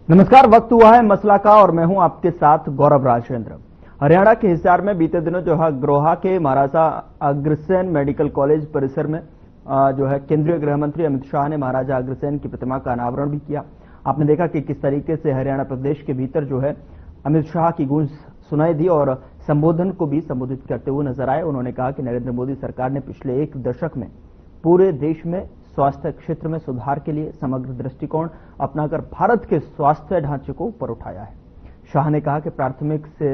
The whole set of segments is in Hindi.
नमस्कार, वक्त हुआ है मसला का और मैं हूं आपके साथ गौरव राजेंद्र। हरियाणा के हिसार में बीते दिनों जो है अग्रोहा के महाराजा अग्रसेन मेडिकल कॉलेज परिसर में जो है केंद्रीय गृह मंत्री अमित शाह ने महाराजा अग्रसेन की प्रतिमा का अनावरण भी किया। आपने देखा कि किस तरीके से हरियाणा प्रदेश के भीतर जो है अमित शाह की गूंज सुनाई दी और संबोधन को भी संबोधित करते हुए नजर आए। उन्होंने कहा कि नरेंद्र मोदी सरकार ने पिछले एक दशक में पूरे देश में स्वास्थ्य क्षेत्र में सुधार के लिए समग्र दृष्टिकोण अपनाकर भारत के स्वास्थ्य ढांचे को ऊपर उठाया है। शाह ने कहा कि प्राथमिक से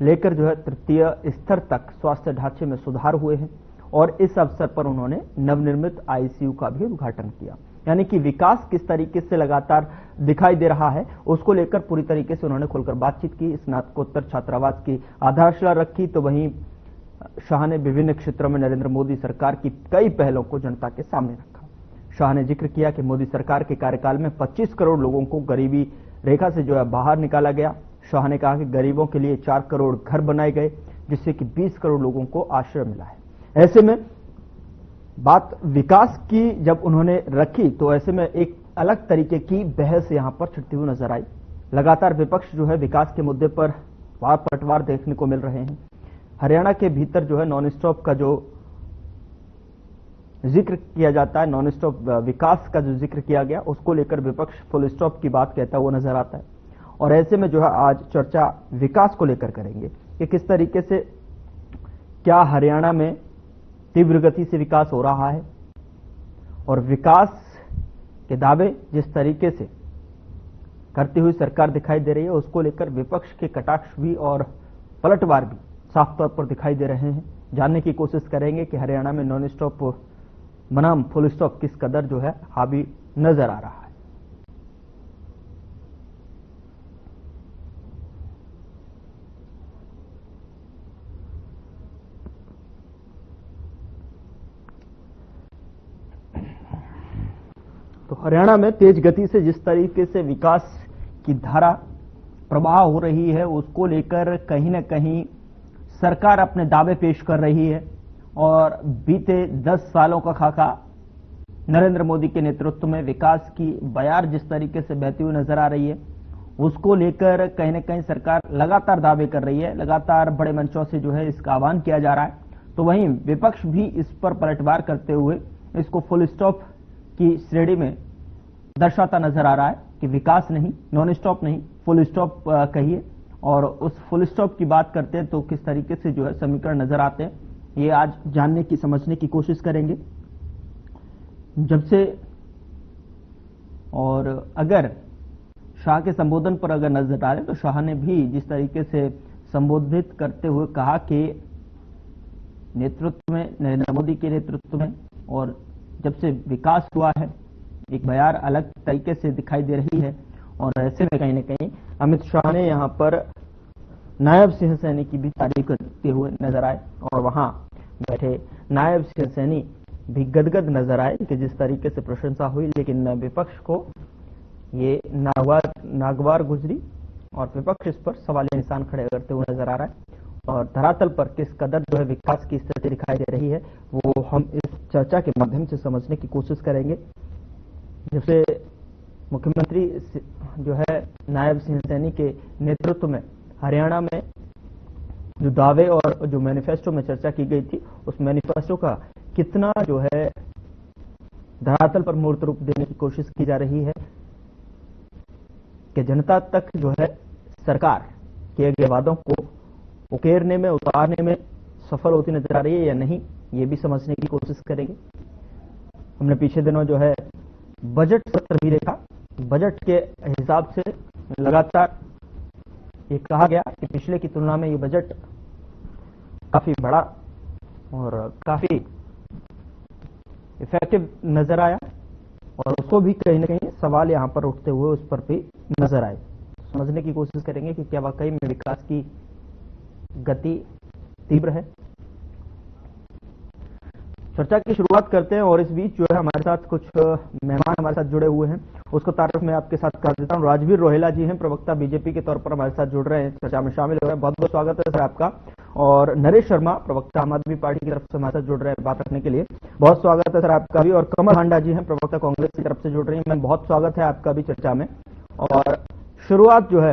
लेकर जो है तृतीय स्तर तक स्वास्थ्य ढांचे में सुधार हुए हैं और इस अवसर पर उन्होंने नवनिर्मित आईसीयू का भी उद्घाटन किया। यानी कि विकास किस तरीके से लगातार दिखाई दे रहा है उसको लेकर पूरी तरीके से उन्होंने खुलकर बातचीत की। स्नातकोत्तर छात्रावास की आधारशिला रखी तो वहीं शाह ने विभिन्न क्षेत्रों में नरेंद्र मोदी सरकार की कई पहलों को जनता के सामने रखा। शाह ने जिक्र किया कि मोदी सरकार के कार्यकाल में 25 करोड़ लोगों को गरीबी रेखा से जो है बाहर निकाला गया। शाह ने कहा कि गरीबों के लिए 4 करोड़ घर बनाए गए जिससे कि 20 करोड़ लोगों को आश्रय मिला है। ऐसे में बात विकास की जब उन्होंने रखी तो ऐसे में एक अलग तरीके की बहस यहां पर छिड़ती हुई नजर आई। लगातार विपक्ष जो है विकास के मुद्दे पर वार पलटवार देखने को मिल रहे हैं। हरियाणा के भीतर जो है नॉन स्टॉप का जो जिक्र किया जाता है, नॉन स्टॉप विकास का जो जिक्र किया गया उसको लेकर विपक्ष फुल स्टॉप की बात कहता हुआ नजर आता है। और ऐसे में जो है आज चर्चा विकास को लेकर करेंगे कि किस तरीके से क्या हरियाणा में तीव्र गति से विकास हो रहा है और विकास के दावे जिस तरीके से करती हुई सरकार दिखाई दे रही है उसको लेकर विपक्ष के कटाक्ष भी और पलटवार भी साफ तौर पर दिखाई दे रहे हैं। जानने की कोशिश करेंगे कि हरियाणा में नॉन स्टॉप बनाम फुल स्टॉप किस कदर जो है हावी नजर आ रहा है। तो हरियाणा में तेज गति से जिस तरीके से विकास की धारा प्रवाह हो रही है उसको लेकर कहीं ना कहीं सरकार अपने दावे पेश कर रही है और बीते 10 सालों का खाका नरेंद्र मोदी के नेतृत्व में विकास की बयार जिस तरीके से बहती हुई नजर आ रही है उसको लेकर कहीं ना कहीं सरकार लगातार दावे कर रही है। लगातार बड़े मंचों से जो है इसका आह्वान किया जा रहा है तो वहीं विपक्ष भी इस पर पलटवार करते हुए इसको फुल स्टॉप की श्रेणी में दर्शाता नजर आ रहा है कि विकास नहीं, नॉन स्टॉप नहीं, फुल स्टॉप कहिए। और उस फुल स्टॉप की बात करते हैं तो किस तरीके से जो है समीकरण नजर आते हैं ये आज जानने की समझने की कोशिश करेंगे। जब से और अगर शाह के संबोधन पर अगर नजर डालें तो शाह ने भी जिस तरीके से संबोधित करते हुए कहा कि नेतृत्व में नरेंद्र मोदी के नेतृत्व में और जब से विकास हुआ है एक बयार अलग तरीके से दिखाई दे रही है। और ऐसे में कहीं ना कहीं अमित शाह ने यहां पर नायब सिंह सैनी की भी तारीफ करते हुए नजर आए और वहां बैठे नायब सिंह सैनी भी गदगद नजर आए कि जिस तरीके से प्रशंसा हुई लेकिन विपक्ष को ये नागवार गुजरी और विपक्ष इस पर सवालिया निशान खड़े करते हुए नजर आ रहा है। और धरातल पर किस कदर जो है विकास की स्थिति दिखाई दे रही है वो हम इस चर्चा के माध्यम से समझने की कोशिश करेंगे। जैसे मुख्यमंत्री जो है नायब सिंह सैनी के नेतृत्व में हरियाणा में जो दावे और जो मैनिफेस्टो में चर्चा की गई थी उस मैनिफेस्टो का कितना जो है धरातल पर मूर्त रूप देने की कोशिश की जा रही है कि जनता तक जो है सरकार किए गए वादों को उकेरने में उतारने में सफल होती नजर आ रही है या नहीं ये भी समझने की कोशिश करेंगे। हमने पीछे दिनों जो है बजट सत्र भी देखा। बजट के हिसाब से लगातार ये कहा गया कि पिछले की तुलना में ये बजट काफी बड़ा और काफी इफेक्टिव नजर आया और उसको भी कहीं ना कहीं सवाल यहां पर उठते हुए उस पर भी नजर आए। समझने की कोशिश करेंगे कि क्या वाकई में विकास की गति तीव्र है। चर्चा की शुरुआत करते हैं और इस बीच जो है हमारे साथ कुछ मेहमान हमारे साथ जुड़े हुए हैं उसको तारुफ मैं आपके साथ कर देता हूं। राजवीर रोहेला जी हैं, प्रवक्ता बीजेपी के तौर पर हमारे साथ जुड़ रहे हैं, चर्चा में शामिल हो रहे हैं। बहुत बहुत स्वागत है सर आपका। और नरेश शर्मा, प्रवक्ता आम आदमी पार्टी की तरफ से हमारे साथ जुड़ रहे हैं बात रखने के लिए, बहुत स्वागत है सर आपका भी। और कमल हांडा जी हैं, प्रवक्ता कांग्रेस की तरफ से जुड़ रही हैं, मैम बहुत स्वागत है आपका भी चर्चा में। और शुरुआत जो है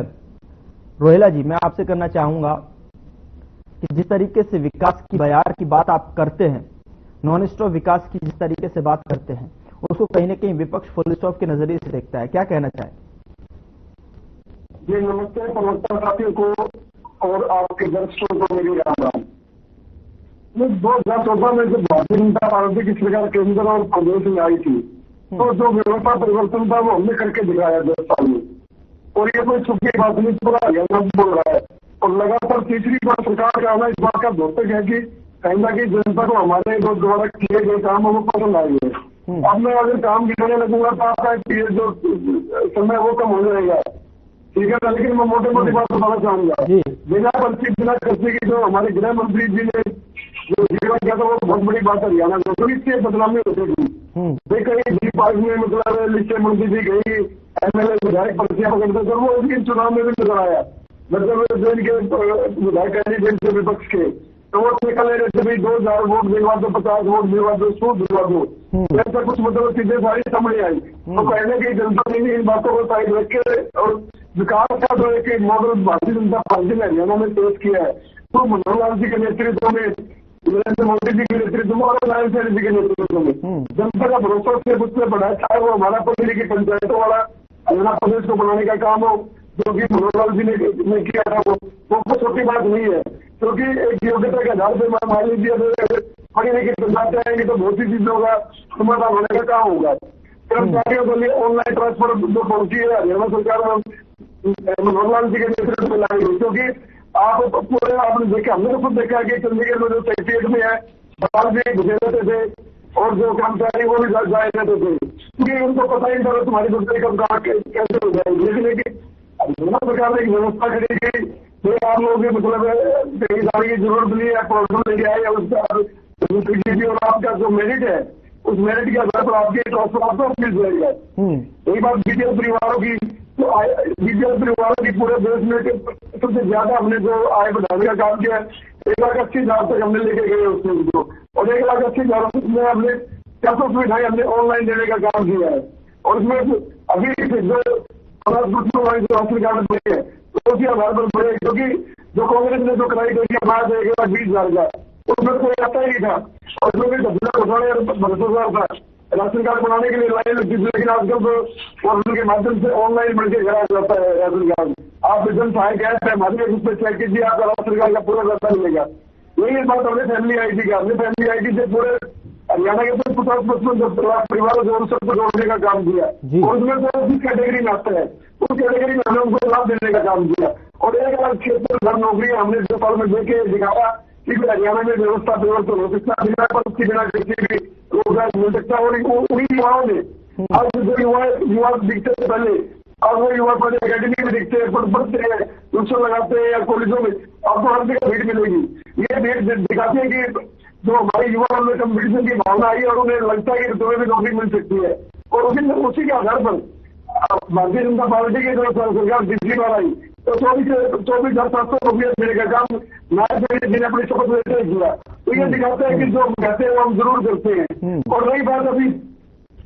रोहिला जी मैं आपसे करना चाहूंगा कि जिस तरीके से विकास की बयार की बात आप करते हैं, नॉन स्टॉप विकास की जिस तरीके से बात करते हैं, उसको कहीं ना कहीं विपक्ष फुल स्टॉप के नजरिए से देखता है, क्या कहना चाहें? जी नमस्ते प्रवक्ता साथियों को और आपके दर्शकों को मेरी राम राम। 2014 में जब भारतीय जनता पार्टी की सरकार केंद्र और प्रदेश में आई थी तो जो व्यवस्था परिवर्तन था वो हमने करके दिखाया 10 साल में, और ये कोई छुट्टी बात नहीं पूरा हरियाणा बोल रहा है। और लगातार तीसरी बार सरकार का आना इस बात का द्योतक है कि कहीं ना कहीं जनता को हमारे द्वारा किए गए काम वो पसंद आए हैं। अब मैं अगर काम गिनाने लगूंगा तो आपका जो समय वो कम हो जाएगा, ठीक है ना। लेकिन मैं मोटे मोटी बात बताना चाहूंगा, बिना पर्ची बिना खर्चे की जो हमारे गृह मंत्री जी ने जो जीवन किया था वो बहुत बड़ी बात है हरियाणा में, तो इससे बदनामी हो जाएगी। कहीं जी पार्क में मतलब लिस्टे मंत्री जी गई, एमएलए विधायक पर्चियां पकड़ते थे, वो इनके चुनाव में भी नजर आया। मतलब जो इनके विधायक कैंडिडेट थे विपक्ष के, तो वो निकल रहे थे भाई 2000 वोट दिलवा दो, 50 वोट दिलवा दो, 100 दिलवा दो, ऐसा कुछ मतलब चीजें सारी सामने आई। तो कहने की जनता ने इन बातों को साइड रख के और विकास का जो एक मॉडल भारतीय जनता पार्टी ने हरियाणा में पेश किया है, तो मनोहर लाल जी के नेतृत्व में, नरेंद्र मोदी जी के नेतृत्व में और नारायण साहनी जी के नेतृत्व में जनता का भरोसा उससे उससे बढ़ा, चाहे वो हमारा पहले की पंचायतों वाला हरियाणा प्रदेश को बनाने का काम हो जो कि मनोहर लाल जी ने किया था, वो छोटी बात नहीं है। क्योंकि एक योग्यता के आधार पर मान लीजिए पढ़ी लिखी पंचायतें आएंगी तो बहुत सी चीजों का समाधान होने का काम होगा। कर्मचारियों के लिए ऑनलाइन ट्रांसफर जो पहुंची है हरियाणा सरकार मनोहर लाल जी के नेतृत्व में लाई गई, क्योंकि आप पूरे आपने देखा, हमने तो खुद देखा कि चंडीगढ़ में जो सेक्रेटरिएट में है बाल भी घुसे रहते थे और जो कर्मचारी वो भी जाए रहते थे, क्योंकि उनको पता ही नहीं था तुम्हारी दूसरी कम कहा कैसे हो जाएगी। लेकिन हरियाणा सरकार ने एक व्यवस्था करी गई, तो आप लोगों की मतलब कहीं जाने की जरूरत नहीं है, प्रॉब्लम लेके आए उसका और आपका जो मेरिट है उस मेरिट के आधार पर आपके ट्रांसफर आपको मिल जाएगा। यही बात बीपीएल परिवारों की, तो बीपीएल परिवारों की पूरे देश में सबसे ज्यादा हमने जो आय बढ़ाने का काम किया है, 1,80,000 तक हमने लेके गए उसमें को, और 1,80,000 में हमने 400 सुविधाएं हमने ऑनलाइन देने का काम किया है। और उसमें अभी जो राशन कार्ड बने हैं तो उसी आधार पर बने, क्योंकि जो कांग्रेस ने जो क्राइटेरिया बनाया था 1,20,000 का उसमें कोई आता ही नहीं था, और जो भी भ्रष्टाचार था राशन कार्ड बनाने के लिए लाइन लगती थी। लेकिन आजकल तो पोर्टल के माध्यम से ऑनलाइन बढ़ के कराया जाता है राशन कार्ड। आप विजन सहायक ऐप है हमारे उस पर चेक कीजिए, आपका राशन कार्ड का पूरा पैसा मिलेगा। यही बात हमने फैमिली आईडी का, हमने फैमिली आईडी से पूरे हरियाणा के 50-55 लाख परिवारों को सबको जोड़ने का काम किया, और उसमें तो जिस कैटेगरी में आता है उस कैटेगरी में हमने उनको लाभ देने का काम किया। और 1,76,000 नौकरियां हमने 2 साल में देके दिखाया कि हरियाणा में व्यवस्था परिवर्तन हो सकता, बिना पद बिना किसी भी रोजगार मिल सकता है। और उन्हीं युवाओं ने आज जो युवा दिखते थे पहले, और वो युवा पहले अकेडमी में दिखते हैं, पढ़ते हैं, ट्यूशन लगाते हैं या कॉलेजों में, अब तो हर जगह भीड़ मिलेगी। ये भीड़ दिखाती है कि जो हमारे युवाओं में कंपटीशन की भावना आई और उन्हें लगता है कि तुम्हें भी नौकरी मिल सकती है। और उसी के आधार पर भारतीय जनता पार्टी की जो सरकार तीसरी बार आई तो 24,700 नौकरियां देने का काम नायब जी ने अपनी शपथ लेते किया। तो ये दिखाता है कि जो हम कहते हैं वो हम जरूर करते हैं। और रही बात अभी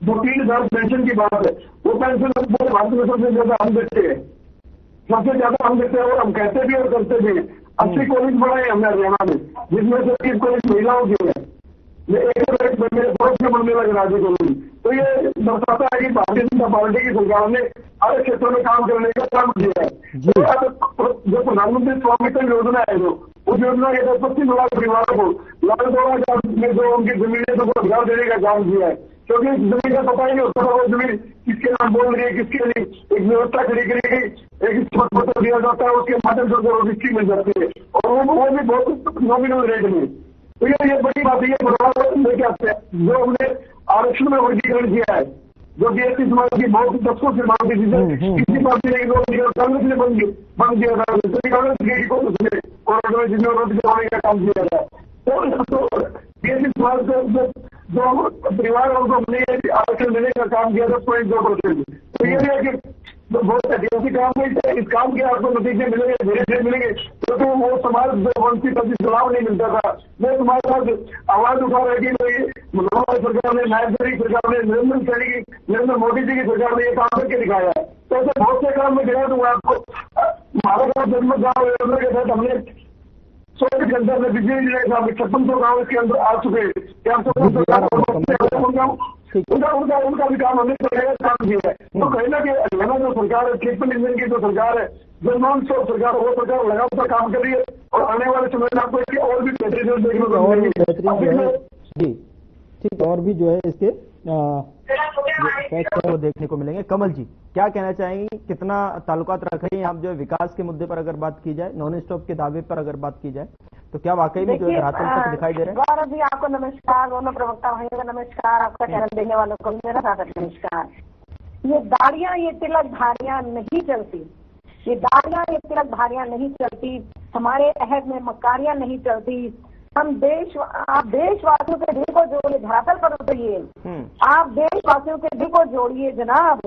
2-3,000 पेंशन की बात है, वो पेंशन पूरे भारत में सबसे ज्यादा हम देते हैं, सबसे ज्यादा हम देते हैं, और हम कहते भी और करते भी। 80 कॉलेज बनाए हमने हरियाणा में, जिसमें से 30 कॉलेज महिलाओं के हैं, एक मेरे पड़ोस में बनने लगे राज्य कॉलेज। तो ये दर्शाता है कि भारतीय जनता पार्टी की सरकार ने हर क्षेत्र में काम करने का काम किया है। जो प्रधानमंत्री स्वामित्व योजना है, जो उस योजना के तहत 25 लाख परिवारों को लाख में जो उनकी जमीनें तो रोजगार देने का काम किया है, क्योंकि इस जमीन का पता ही नहीं होता वो जमीन किसके नाम बोल रही है, किसके नहीं। एक व्यवस्था खड़ी करी गई, एक पत्र दिया जाता है, उसके माध्यम से रजिस्ट्री मिल जाती है, और वो भी बहुत नॉमिनल रेट में। तो ये बड़ी बात है, ये बदलाव लेके आते हैं। जो हमने आरक्षण में वर्गीकरण किया है, जो कि एसटी समाज की बहुत दशकों से मांग थी, किसी पार्टी ने कांग्रेस ने बंद किया था, कांग्रेस में जिसमें विरोध करवाने का काम किया था। तो एसटी समाज को जो परिवार और हमने आरक्षण देने का काम किया था 0.2%। तो ये भी है कि बहुत ऐतिहासिक काम है। इस काम के आपको नतीजे मिलेंगे, धीरे धीरे मिलेंगे, क्योंकि वो समाज जो वंचित लाभ नहीं मिलता था, वो समाज आज आवाज उठा रहे कि मनोहर सरकार ने, नायब सरकार ने, नरेंद्र मोदी जी की सरकार ने ये काम करके दिखाया है। तो तो ऐसे बहुत से काम में गया दूंगा आपको। हमारे गाँव जन्म गाँव योजना के तहत हमने 24 घंटे में बिजली के 5600 गाँव इसके अंदर आ चुके हैं। उनका भी काम हमने काम किया है। तो कहीं ना कहीं हरियाणा जो सरकार है, ट्रिपल इंजन की जो सरकार है, जो नॉन स्टॉप सरकार, वो सरकार लगातार काम कर रही है और आने वाले समय में आपको इसकी और भी बेहतरीन देखने को मिलेगी। जी ठीक, और भी जो है इसके फैक्ट वो देखने को मिलेंगे। कमल जी क्या कहना चाहेंगी, कितना ताल्लुकात रख रही हैं आप जो है विकास के मुद्दे पर अगर बात की जाए, नॉन स्टॉप के दावे पर अगर बात की जाए, तो क्या वाकई में जो है धरातल तक दिखाई दे रहे हैं? गौरव जी आपको नमस्कार, दोनों प्रवक्ता भाइयों का नमस्कार, आपका चैनल देखने वालों को मेरा सादर नमस्कार। ये दाड़ियां, ये तिलक धारियां नहीं चलती, ये दाड़ियां, ये तिलक धारियां नहीं चलती, हमारे अहद में मकारियां नहीं चलती। हम आप देशवासियों के दिल को जोड़िए, धरातल पर उतरिए, आप देशवासियों के दिल को जोड़िए जनाब।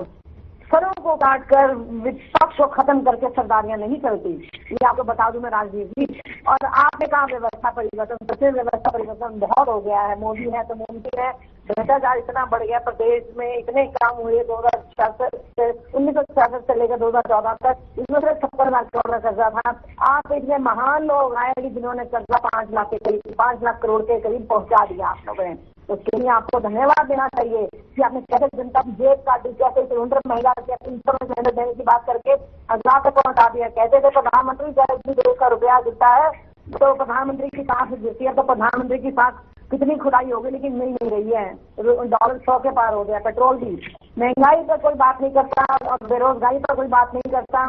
सरों को काटकर विपक्ष को खत्म करके सरदारियां नहीं चलती, ये आपको बता दूं मैं राजवीर जी। और आपने कहा व्यवस्था परिवर्तन, सचिव व्यवस्था परिवर्तन बहुत हो गया है, मोदी है तो मुमकिन है। भ्रष्टाचार इतना बढ़ गया प्रदेश में, इतने काम हुए 1966 से लेकर 2014 तक, इसमें से 70 लाख करोड़ का कर्जा था। आप इतने महान लोग आए कि जिन्होंने कर्जा 5 लाख के करीब, 5 लाख करोड़ के करीब पहुंचा दिया आप लोगों ने। उसके लिए आपको धन्यवाद देना चाहिए कि आपने कैसे जनता की जेब काटी, कैसे सिलेंडर महंगा, कैसे सिलेंडर देने की बात करके 1000 तक पहुंचा दिया। कहते थे प्रधानमंत्री जब देश का रुपया गिरता है तो प्रधानमंत्री की सांस गिरती है, तो प्रधानमंत्री की सांस कितनी खुदाई होगी, लेकिन मिल नहीं रही है। डॉलर 100 के पार हो गया, पेट्रोल भी। महंगाई पर कोई बात नहीं करता और बेरोजगारी पर कोई बात नहीं करता।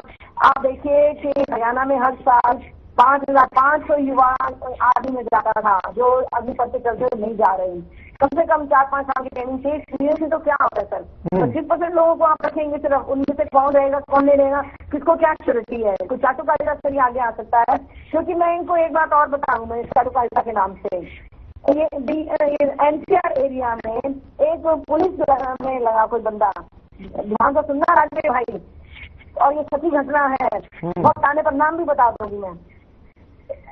आप देखिए कि हरियाणा में हर साल 5500 युवा आर्मी में जाता था, जो अभी पढ़ते चलते नहीं जा रहे। कम से कम 4-5 साल की ट्रेनिंग चाहिए, तो क्या होता है सर? 25% लोगों को आप रखेंगे सिर्फ, उनमें से कौन रहेगा कौन नहीं रहेगा, किसको क्या श्योरिटी है? कोई चाटुकारिता से आगे आ सकता है। क्योंकि मैं इनको एक बात और बताऊं, मैं चाटुकारिता के नाम से, ये एनसीआर एरिया में एक पुलिस में लगा कोई बंदा, ध्यान से सुनना राजवीर भाई, और ये सच्ची घटना है, बहुत आने पर नाम भी बता दूंगी मैं।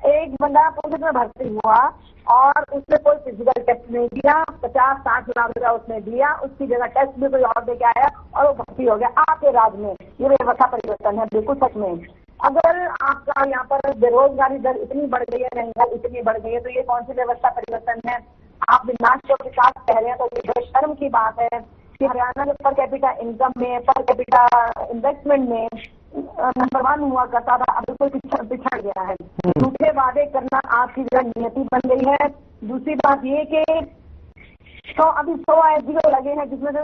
एक बंदा पुलिस में भर्ती हुआ और उसने कोई फिजिकल टेस्ट नहीं दिया, 50-60 लाख रुपया उसने दिया, उसकी जगह टेस्ट भी कोई और दे के आया और वो भर्ती हो गया आपके राज्य में। ये व्यवस्था परिवर्तन है, बिल्कुल सच में। अगर आपका यहाँ पर बेरोजगारी दर इतनी बढ़ गई है, महंगाई इतनी बढ़ गई है, तो ये कौन सी व्यवस्था परिवर्तन है? आप विनाश के विकास कह रहे हैं, तो ये बेशर्म की बात है कि हरियाणा जो पर कैपिटा इनकम में, पर कैपिटा इन्वेस्टमेंट में नंबर 1 हुआ करता था, अभी कोई पिछड़ गया है। झूठे वादे करना आपकी नीति बन गई है। दूसरी बात ये कि अभी 100 एसडीओ लगे हैं, जिसमें से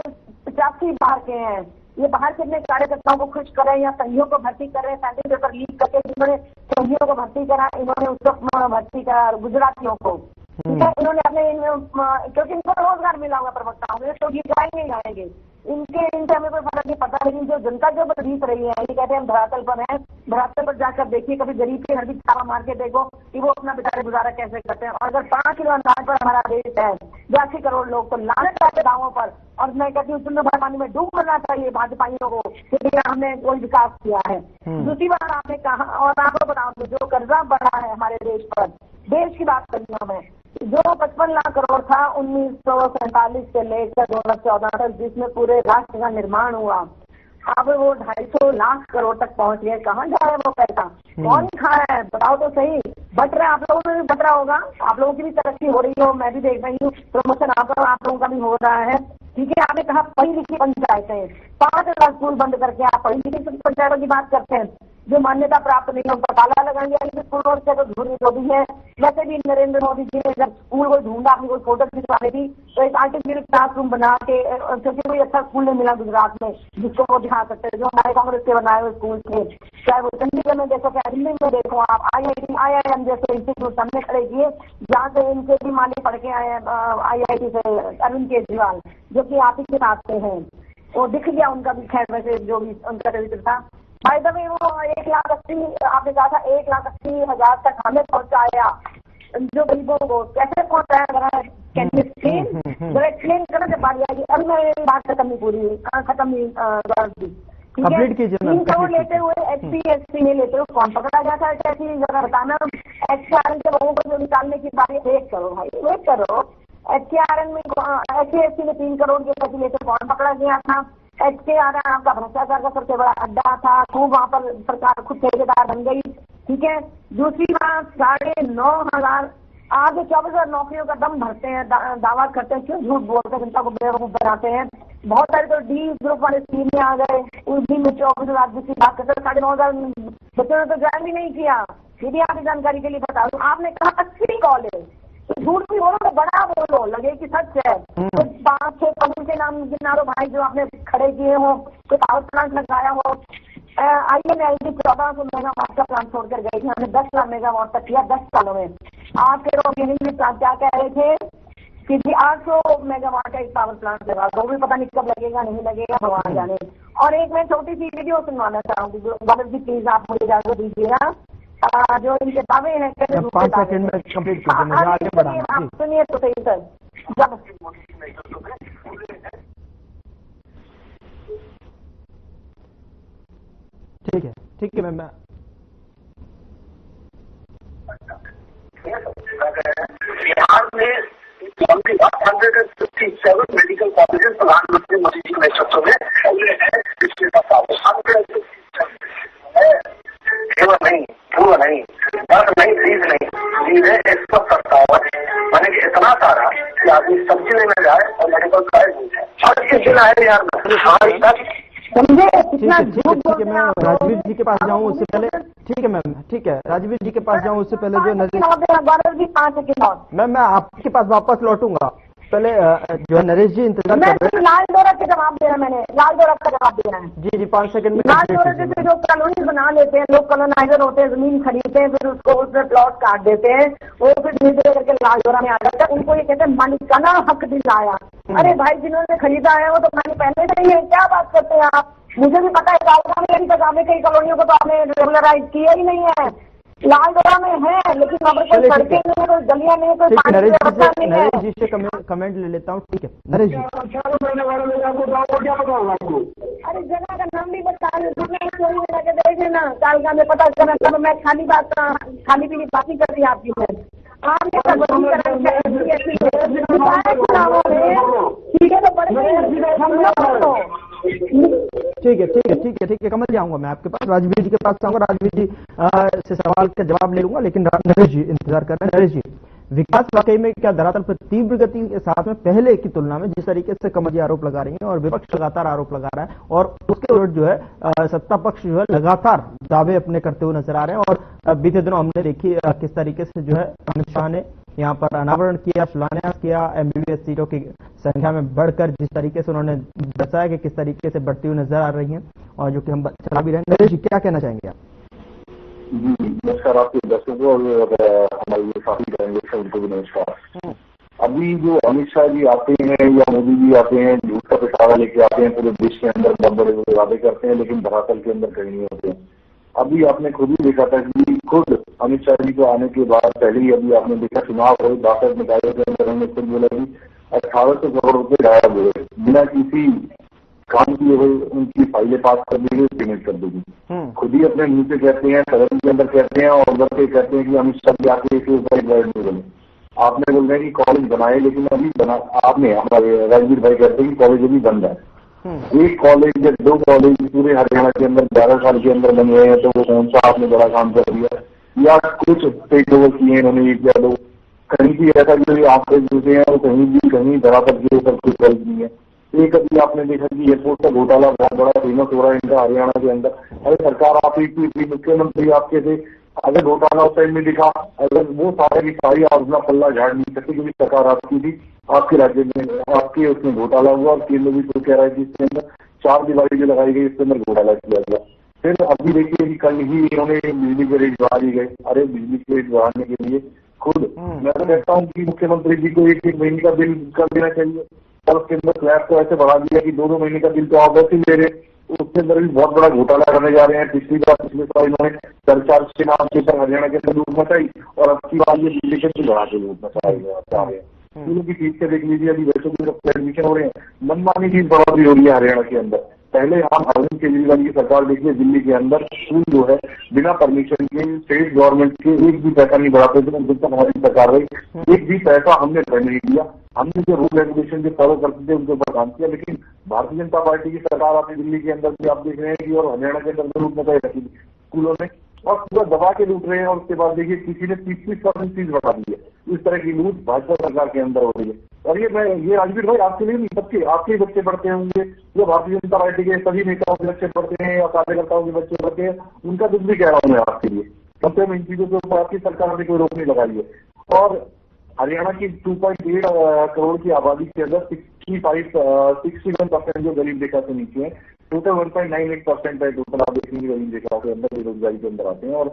85 बाहर के हैं। ये बाहर के अपने कार्यकर्ताओं को खुश करें या संघियों को भर्ती कर रहे हैं, सैंपल पेपर लीक करके जिन्होंने संघियों को भर्ती करा, इन्होंने उसको भर्ती करा गुजरातियों को। ठीक है, इन्होंने अपने क्योंकि इनको रोजगार मिला हुआ प्रवक्ताओं में, तो ये जाएंगे ही जाएंगे, इनसे हमें कोई फर्क नहीं पड़ता। लेकिन जो जनता जो जीत रही है, ये कहते हैं हम धरातल पर हैं, धरातल पर जाकर देखिए, कभी गरीब के घर भी छापा मार के देखो कि वो अपना बेचारे गुजारा कैसे करते हैं। और अगर 5 किलो अनाज पर हमारा देश है, 82 करोड़ लोग, तो लानत आते दावों पर। और मैं कहती हूँ चुन भर पानी में डूब मरना चाहिए भाजपाइयों को, क्योंकि हमने कोई विकास किया है। दूसरी बात आपने कहा, और आपको बताऊँ जो कर्जा बढ़ा है हमारे देश पर, देश की बात कर रही हूँ मैं, जो 55 लाख करोड़ था 1947 से लेकर 2014 तक, जिसमें पूरे राष्ट्र का निर्माण हुआ, अब वो 250 लाख करोड़ तक पहुंच गए। कहाँ जा रहा है वो पैसा? कौन खा रहा है? बताओ तो सही। बट रहा, आप लोगों में भी बट रहा होगा, आप लोगों की भी तरक्की हो रही हो, मैं भी देख रही हूँ, प्रमोशन आप लोगों का भी हो रहा है। ठीक है, आपने कहा पढ़ी लिखी पंचायतें, 5 लाख स्कूल बंद करके आप पढ़ी लिखी पंचायतों की बात करते हैं। जो मान्यता प्राप्त नहीं होगा ताला लगाएंगे स्कूलों से, तो झूठी जो भी है। वैसे भी नरेंद्र मोदी जी ने जब स्कूल को ढूंढा, अपनी कोई फोटो खिंचवानी थी, तो एक आर्टिफिशियल क्लासरूम बना के, क्योंकि कोई अच्छा स्कूल नहीं मिला गुजरात में जिसको वो दिखा सकते थे, जो हमारे कांग्रेस के बनाए हुए स्कूल थे। चाहे वो चंडीगढ़ में देखो, चाहे दिल्ली में देखो, आप IIM जैसे इंस्टीट्यूट हमने खड़े किए, जहाँ से इनके भी माली पढ़ के आए IIT से, अरविंद केजरीवाल, जो कि आप ही के साथ से हैं। वो दिख गया उनका भी, खैर वैसे जो भी उनका चरित्र था। भाई दबे वो 1,80,000, आपने कहा था 1,80,000 तक हमें पहुंचाया, जो गरीबों को कैसे पहुंचाया? Can you explain? जरा एक्सप्लेन करने से बात आएगी। अब मैं बात खत्म नहीं, पूरी खत्म नहीं, ठीक है। 3 करोड़ लेते हुए HPSC में लेते हुए कौन पकड़ा गया था? ऐसी जरा बताना। HRN के लोगों को जो निकालने की बात, वेट करो भाई, वेट करो। HRN में HPSC में 3 करोड़ के पैसे लेते कौन पकड़ा गया था? HKR आपका भ्रष्टाचार का सबसे बड़ा अड्डा था, खूब वहां पर सरकार खुद ठेकेदार बन गई। ठीक है, दूसरी बात 9,500 आज 24,000 नौकरियों का दम भरते हैं, दावा करते हैं, क्यों झूठ बोलते हैं, जनता को बेवकूफ बनाते हैं। बहुत सारे तो डी ग्रुप वाले स्कीम में आ गए, उस दिन में 24,000 जिसकी बात करते 9,500 बच्चों ने तो ज्वाइन भी नहीं किया। सीधी आपकी जानकारी के लिए बता दूं, आपने कहा 80 कॉलेज, झूठ भी बोलो तो बड़ा बोलो, लगे कि सच है। तो 5-6 कॉलेज के नाम गिनारो भाई जो आपने खड़े किए हो, कोई पावर प्लांट लगाया हो। INLD 1400 मेगावाट का प्लांट छोड़कर गई थी, हमने 10 लाख मेगावाट तक किया 10 सालों में। आपके लोग यही में क्या कह रहे थे कि 800 मेगावाट का एक पावर प्लांट लगा, वो भी पता नहीं कब लगेगा, नहीं लगेगा, भगवान जाने। और एक मैं छोटी सी वीडियो सुनवाना चाहूंगी, गौरव जी प्लीज आप मुझे इजाजत दीजिएगा। जो इनके दावे हैं 5 सेकंड में कंप्लीट कर दें, मुझे आगे बढ़ाना। आप सुनिए तो सही सर। ठीक है मैम। बिहार में 157 मेडिकल कॉलेजेस प्रधानमंत्री मोदी जी के नेतृत्व में पिछले 10 सालों केवल नहीं बस नहीं लीज है 157। मैंने कि इतना सारा कि आदमी सब्जी लेने जाए और मेडिकल कॉलेज नहीं है। आज के जिला है बिहार में आज तक समझे। ठीक है मैं राजवीर जी के पास जाऊं उससे पहले, ठीक है मैम, ठीक है राजवीर जी के पास जाऊं उससे पहले जो मैम मैं आपके पास वापस लौटूंगा, पहले जो है नरेश जी इंतजार कर रहे हैं। लाल डोरा का जवाब देना, मैंने लाल डोरा का जवाब देना है। जी 5 सेकंड में। लाल डोरा से जो कॉलोनी बना लेते हैं लोग, कॉलोनाइजर होते हैं, जमीन खरीदते हैं, फिर उसको उसमें प्लॉट काट देते हैं, वो फिर धीरे धीरे करके लाल डोरा में आ जाता है। उनको ये कहते हैं मालिकाना हक दिलाया। अरे भाई जिन्होंने खरीदा है वो तो मालिक पहले से ही है, क्या बात करते हैं आप। मुझे भी पता है कालका में अभी तक आपने कई कॉलोनियों को तो आपने रेगुलराइज किया ही नहीं है। लाल डोरा में है लेकिन वहाँ पर कोई सड़कें नहीं है, कोई गलियां नहीं है, कोई पानी की व्यवस्था नहीं है। नरेश जी से कमेंट ले लेता हूँ। ठीक है नरेश जी। 4 महीने वाले लोग आपको गाँव क्या बताऊंगा आपको। अरे जगह का नाम भी बता चोरी में जाके देखे ना, कालका में पता चला। मैं खाली पीली बात नहीं कर रही आपकी। आपने ठीक है तो ठीक है कमल जाऊंगा मैं आपके पास, राजवीर जी के पास आऊंगा, राजवीर जी से सवाल का जवाब ले लूंगा, लेकिन नरेश जी इंतजार कर रहे हैं। नरेश जी, विकास वाकई में क्या धरातल पर तीव्र गति के साथ में पहले की तुलना में जिस तरीके से कमल जी आरोप लगा रही हैं और विपक्ष लगातार आरोप लगा रहा है, और उसके उलट जो है सत्ता पक्ष जो है लगातार दावे अपने करते हुए नजर आ रहे हैं। और बीते दिनों हमने देखी किस तरीके से जो है अमित शाह ने यहाँ पर अनावरण किया, शिलान्यास किया, MBBS सीटों की संख्या में बढ़कर जिस तरीके से उन्होंने दर्शाया कि किस तरीके से बढ़ती हुई नजर आ रही है और जो कि हम चला भी रहे हैं। नरेश जी क्या कहना चाहेंगे आप? जी नमस्कार आपके दर्शकों और हमारे साथी करेंगे उनको भी नमस्कार। अभी जो अमित शाह जी आते हैं या मोदी जी आते हैं, झूठ का पिटारा लेके आते हैं, पूरे देश के अंदर बहुत बड़े बड़े वादे करते हैं, लेकिन धरातल के अंदर कहीं नहीं होते हैं। अभी आपने खुद ही देखा था कि खुद अमित शाह जी को आने के बाद पहले ही अभी आपने देखा चुनाव हुए 62 निकायों के अंदर हमने खुद बोला कि 1800 करोड़ रुपए गायब हुए बिना किसी काम किए हुए, उनकी फाइलें पास कर दी गई, पेमेंट कर देगी। खुद ही अपने मुंह से कहते हैं, सदन के अंदर कहते हैं और उधर से कहते हैं कि अमित शाह जी आके एक वर्ड नहीं बोले। आपने बोल रहे हैं कि कॉलेज बनाए, लेकिन अभी आपने हमारे राजवीर भाई कहते हैं कि कॉलेज अभी बंद है। एक कॉलेज या 2 कॉलेज पूरे हरियाणा के अंदर 11 साल के अंदर बन गए हैं, तो वो कौन सा आपने बड़ा काम कर दिया? या कुछ टेक ओवर किए इन्होंने 1 या 2, कहीं भी ऐसा जो आंकड़े जुटे हैं वो कहीं धरातल के ऊपर कुछ गलत नहीं है। एक अभी आपने देखा कि एयरपोर्ट का घोटाला बहुत बड़ा फेमस हो रहा है इनका हरियाणा के अंदर। अरे सरकार आप ही मुख्यमंत्री आपके थे, अगर घोटाला उस टाइम में दिखा, अगर वो सारी अपना पल्ला झाड़ नहीं सकती, क्योंकि सरकार आपकी थी, आपके राज्य में आपके उसमें घोटाला हुआ और केंद्र भी तो कह रहा है कि इसके अंदर 4 दीवारी जो लगाई गई इसके अंदर घोटाला किया गया। फिर अभी देखिए कि कल ही इन्होंने बिजली के रेट बढ़ा दी गए। अरे बिजली के रेट बढ़ाने के लिए खुद मैं तो कहता हूँ कि मुख्यमंत्री जी को 1-1 महीने का बिल कर देना चाहिए, और उसके अंदर स्लैब को ऐसे बढ़ा दिया कि 2-2 महीने का बिल तो आप वैसे ही ले रहे, उसके अंदर भी बहुत बड़ा घोटाला करने जा रहे हैं। पिछले साल इन्होंने सरचार्ज के नाम से हरियाणा के अंदर लूट मचाई और अब की बात ये बिजली के बिल बढ़ा के लूट मचा रहे हैं। स्कूलों की फीस से देख लीजिए, अभी वैसे भी एडमिशन हो रहे हैं, मनमानी फीस बढ़ोतरी हो रही है हरियाणा के अंदर। पहले हम अरविंद केजरीवाल की सरकार देखिए, दिल्ली के अंदर स्कूल जो है बिना परमिशन के स्टेट गवर्नमेंट के एक भी पैसा नहीं बढ़ाते थे। जब तक हमारी सरकार रही एक भी पैसा हमने नहीं दिया। हमने जो रूल रेगुलेशन जो फॉलो करते थे उनके ऊपर काम किया। लेकिन भारतीय जनता पार्टी की सरकार आपने दिल्ली के अंदर भी आप देख रहे हैं कि और हरियाणा के अंदर लूट मचाई रखी स्कूलों में और पूरा दबा के लूट रहे हैं। और उसके बाद देखिए किसी ने 30-30% फीस बढ़ा दी है। इस तरह की लूट भाजपा सरकार के अंदर हो रही है। और ये राजवीर भाई आपके लिए नहीं, सबके आपके ही बच्चे पढ़ते होंगे, जो भारतीय जनता पार्टी के सभी नेताओं के बच्चे पढ़ते हैं या कार्यकर्ताओं के बच्चे पढ़ते हैं, उनका दुख भी कह रहा हूं मैं आपके लिए। कम से कम इन चीजों के ऊपर आपकी सरकार ने कोई रोक नहीं लगाई है। और हरियाणा की 2.8 करोड़ की आबादी के अंदर 61% जो गरीब रेखा से नीचे है, टोटल 1.98% है टोटल आप देखेंगे गरीब रेखा के अंदर, बेरोजगारी के अंदर आते हैं और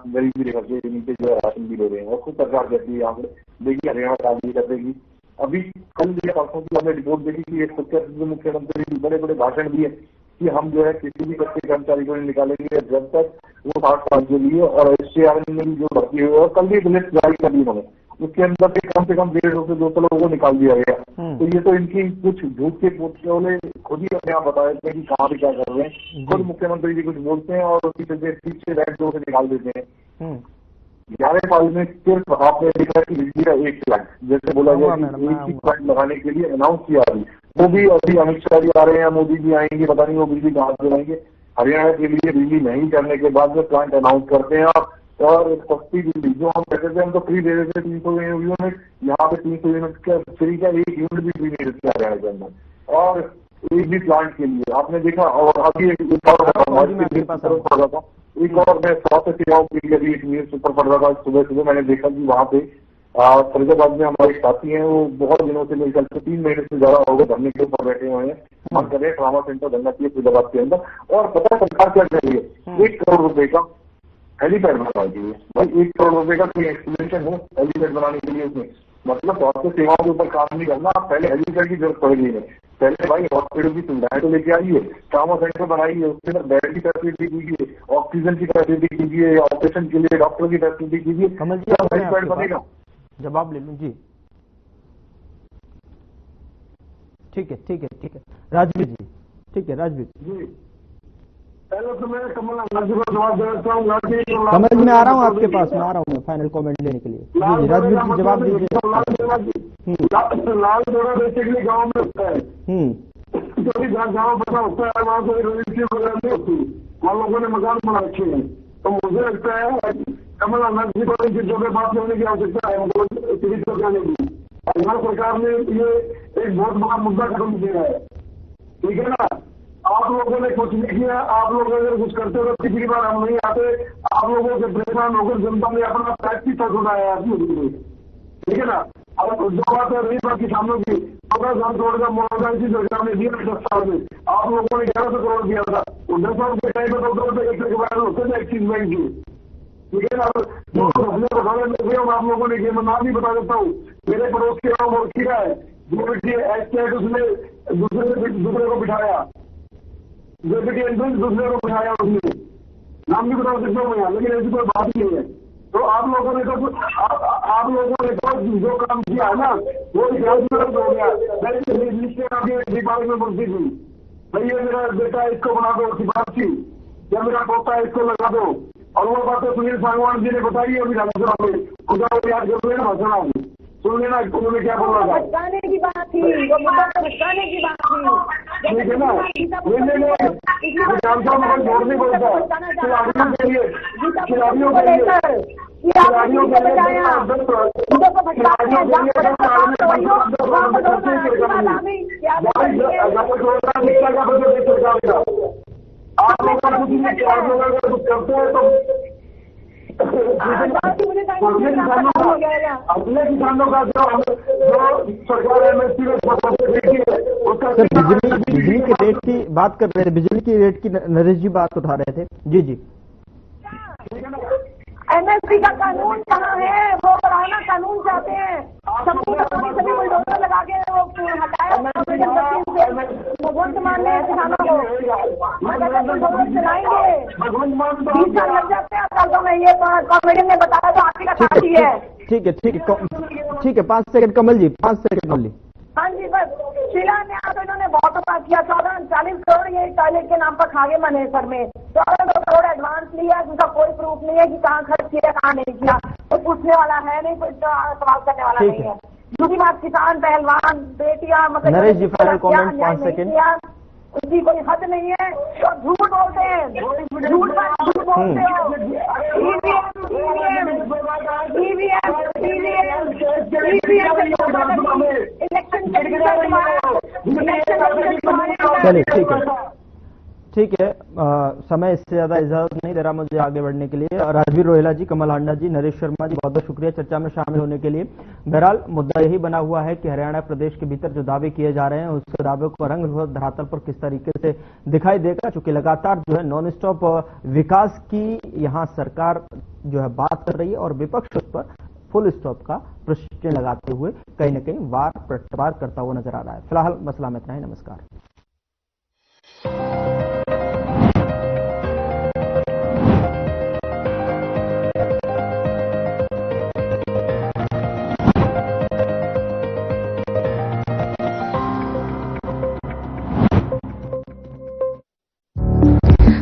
गरीबी रेखा के नीचे जो है राशन भी ले रहे हैं। और खुद सरकार कहती है आंकड़े देखिए हरियाणा राज्य करेगी। अभी कल दिया परसों की हमने रिपोर्ट देखी कि एक मुख्यमंत्री बड़े बड़े भाषण दिए कि हम जो है किसी भी बच्चे कर्मचारी को नहीं निकालेंगे जब तक वो 60 साल के लिए। और SCR में भी जो भर्ती हुई और कल भी लिस्ट जारी कर दी उन्होंने, उसके अंदर से कम 150 से 200 लोगों को निकाल दिया गया। तो ये तो इनकी कुछ झूठ के पोस्टों खुद ही अपने आप बता देते हैं कि कहाँ पे क्या कर रहे हैं। खुद मुख्यमंत्री जी कुछ बोलते हैं और उसकी पीछे बैठ के उसे निकाल देते हैं। 11 साल में सिर्फ आपने देखा कि बिजली का 1 लाख जैसे बोला गया एक ही प्लांट लगाने के लिए अनाउंस किया अभी, वो भी अभी अमित शाह जी आ रहे हैं, मोदी जी आएंगे, पता नहीं वो बिजली कहाँ से लाएंगे। हरियाणा के लिए बिजली नहीं करने के बाद में प्लांट अनाउंस करते हैं आप। और सस्ती बिजली जो हम कहते थे हम तो फ्री दे देते 300 यूनिट, यहाँ पे 300 यूनिट का फ्री का 1 यूनिट भी फ्री नहीं देते हरियाणा के अंदर। और एक भी प्लांट के लिए आपने देखा। और अभी एक और मैं स्वास्थ्य सेवाओं के लिए अभी एक न्यूज पेपर पढ़ रहा था सुबह मैंने देखा कि वहाँ पे फरीदाबाद में हमारे साथी हैं, वो बहुत दिनों से मेरे ख्याल से 3 महीने से ज्यादा हो गए धरने के ऊपर बैठे हुए हैं। हम कर रहे हैं ट्रामा सेंटर बनना चाहिए फरीदाबाद के अंदर। और पता सरकार क्या कर रही है, 1 करोड़ रुपए का हेलीपैड बनवा चाहिए। भाई 1 करोड़ रुपए का कोई एक्सप्लेनेशन हो हेलीपैड बनाने के लिए? उसमें मतलब स्वास्थ्य सेवाओं के ऊपर काम नहीं करना, आप पहले हेलीपैड की जरूरत पड़ेगी है। पहले भाई हॉस्पिटल की सुविधाएं तो लेके आइए, ट्रामा सेंटर बनाइए, उसके अंदर बेड की फैसिलिटी कीजिए, ऑक्सीजन की फैसिलिटी कीजिए, ऑपरेशन के लिए डॉक्टर की फैसिलिटी कीजिए, हेलीपैड बनेगा। जवाब ले लूं जी। ठीक है राजवीर जी, ठीक है राजवीर जी। पहले तो मैं कमल जी को जवाब देना चाहूंगा कि कमल जी मैं आ रहा हूँ आपके पास, मैं आ रहा हूँ फाइनल कमेंट लेने के लिए। जी राजवीर जी जवाब दीजिए। लाल जोड़ा बेसिकली गाँव में होता है, जो भी गाँव बना होता है वहाँ कोई रजिस्ट्री वगैरह नहीं होती, वहाँ लोगों ने मकान बना रखे हैं। तो मुझे लगता है कमल जी को इनकी जगह बात करने की आवश्यकता है जाने की। हरियाणा सरकार ने ये एक बहुत बड़ा मुद्दा खत्म किया है, ठीक है ना। आप लोगों ने कुछ नहीं किया, आप लोग अगर कुछ करते हो तो पिछली बार हम नहीं आते, आप लोगों से परेशान होकर जनता ने अपना टैक्सी तक उठाया, ठीक है ना। अब जो बात है रही बात किसानों की, 14,000 करोड़ का मुआवजा इसी सरकार ने दिया 10 साल में, आप लोगों ने 1100 करोड़ दिया था। 10 साल के टाइम में 2 रुपए के वायरल होते थे एक्सिस बैंक की, ठीक है ना। जो बताने लगे आप लोगों ने ये मैं नाम भी बता देता हूँ, मेरे पड़ोस के नाम और किया है जो उसने दूसरे को बिठाया, डेप्यूटी एंट्रेंस दूसरे को बिठाया, उसने नाम भी बता सकता हूँ मैं, लेकिन ऐसी कोई बात नहीं है। तो आप लोगों ने तो जो काम किया है ना वो इतिहास में हो गया। दीपावली में बोलती थी भाई ये मेरा बेटा इसको बना दो सिफारशी, या मेरा पोता है इसको लगा दो, और वो बात तो सुनील सांगवान जी ने बताई है विधानसभा में, उनका याद कर लेना भाषण आप सुन लेना उन्होंने क्या बोला था। भटकाने की बात थी, वो मुद्दा तो भटकाने की बात थी, ठीक है ना। विधानसभा में जोर नहीं बोलता खिलाड़ियों के लिए, खिलाड़ियों के लिए खिलाड़ियों के आप लोग कुछ करते हैं तो अपने किसानों का जो सरकार MSP में उसका बिजली के रेट की बात कर रहे थे, बिजली की रेट की नरेश जी बात उठा रहे थे। जी MSP का कानून कहाँ है, वो पुराना कानून चाहते हैं, सभी बुलडोजर लगा के वो हटाया भगवंत मान ले किसानों को, बुलडोजर चलाएंगे 20 साल लग जाते हैं सालों में। ये कॉमेडी ने बताया तो आपकी का साथी है। ठीक है 5 सेकंड कमल जी, 5 सेकंड कमल जी। हाँ जी, बस शिलान्यास तो इन्होंने बहुत बात किया। 1440 करोड़ ये टॉयलेट के नाम पर खा गए मनेसर में। 14 करोड़ एडवांस लिया, जिसका कोई प्रूफ नहीं है कि कहाँ खर्च किया कहाँ नहीं किया। तो पूछने वाला है नहीं, कोई सवाल करने वाला नहीं है। दूसरी बात, किसान पहलवान बेटियां मतलब नरेश जी, फाइनल कमेंट 5 सेकंड। उसकी कोई हद नहीं है। तो झूठ बोलते हैं, झूठ बोलते हो। चलिए ठीक है समय इससे ज्यादा इजाजत नहीं दे रहा मुझे आगे बढ़ने के लिए। राजवीर रोहेला जी, कमल हांडा जी, नरेश शर्मा जी, बहुत बहुत शुक्रिया चर्चा में शामिल होने के लिए। बहरहाल मुद्दा यही बना हुआ है कि हरियाणा प्रदेश के भीतर जो दावे किए जा रहे हैं उस दावे को रंग धरातल पर किस तरीके से दिखाई देगा, चूंकि लगातार जो है नॉन स्टॉप विकास की यहाँ सरकार जो है बात कर रही है और विपक्ष उस पर फुल स्टॉप का प्रश्न लगाते हुए कहीं न कहीं वार प्रत्यावार करता हुआ नजर आ रहा है। फिलहाल मसला में इतना ही। नमस्कार।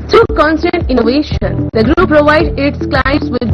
Through constant innovation, the group provides its clients with